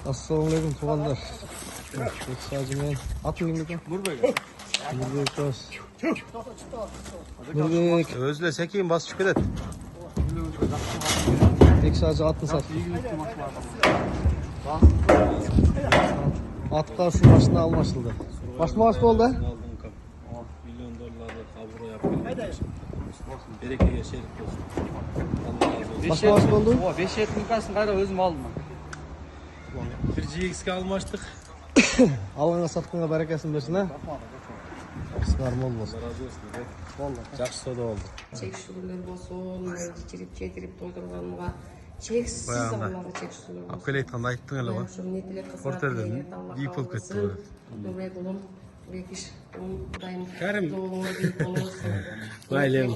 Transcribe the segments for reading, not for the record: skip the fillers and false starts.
Assalamualaikum tuğanlar. Sadece atın gibi. Nurbek. Nurbek. Özle sekeyim bas çıkır et. Tek sadece atın sat. At karşı maçında almışıldı. Baş maaş oldu. $1 milyon kaburo yapıyor. Berekeye şerik olsun. Baş maaş oldu. 5 etnikasın gayra özüm aldım. Bir GX'e almıştık. Alana sattığına berekesini versin ha. Sıkarma olmasın. Allah razı olsun. Vallahi. Жақсы da oldu. Çekiştirler bolsun, geçirip getirip doldurganга çeksiz Allah'a çekiştirler bolsun. Akıleytan ayttın hele bak. Şu netile kızar. Porterden deyip olup ketdi bu. Nurek ulum, Rekiş, Dayım. Kerim. Doğulu deyip olursun. Baylem.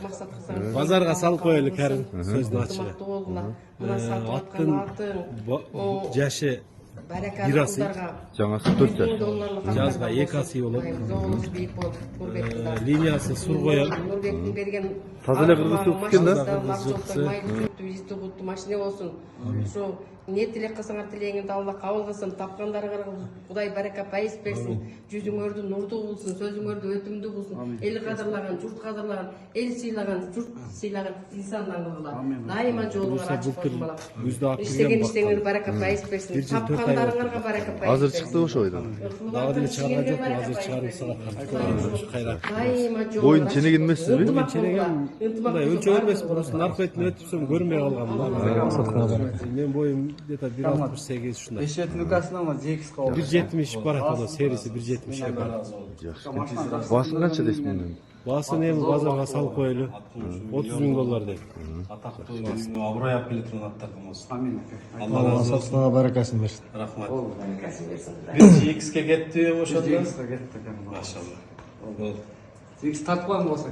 Bazarga sal koyulu Kerim. Sözünü açığı. Muna satın Attın jaşı birası. Жаңасы 4 жаш. жазға 2 асый болып, линиясы сур қояр. Нұрбектің берген Таза эле кыргыз суп түшкөн да? машина болсын. Şu ne tilek kılsаңар тілегіңді Алла қабыл қылсын, тапқандарыңа Құдай барака пайыз берсін, жүзіңөрді нұрды болсын, сөзіңөрді өтімді болсын, ел қадырлаған, жұрт қадырлаған, ел сыйлаған, жұрт сыйлаған инсандан қылғыла. Дайыма жолыңар ашып болсын балам. İştеген işтеңер барака пайыз берсін, тапқандарыңарға барака пайыз берсін. Азыр чыкты ошо ойдан. Дагы деле чыгарга жок, азыр чыгарылса кайрат. Дайыма жолыңар. Боюн ченеген эмессизби? Boyun çenegem мындай өлчөп эмес, просто наркы бетине өтүпсөм көрмөй калгам. Мен боюм где-то 1.68 ушундай. 5 etnikasın ama GX kaldı. 1.70 бар ата, серisi 1.70 бар. Жакшы. Баасы канча дейсиң мунун? Баасын эми базарга салып коелу. $30 миң деп. Абырой алып келе турган аттардан болсун. Амин. Allah razı olsun. Сатсаңа баракасын берсин. Рахмат. Баракасын берсин. Bir GX'e gitti ошондо. GX кетти. Машалла. GX тартып алган болсо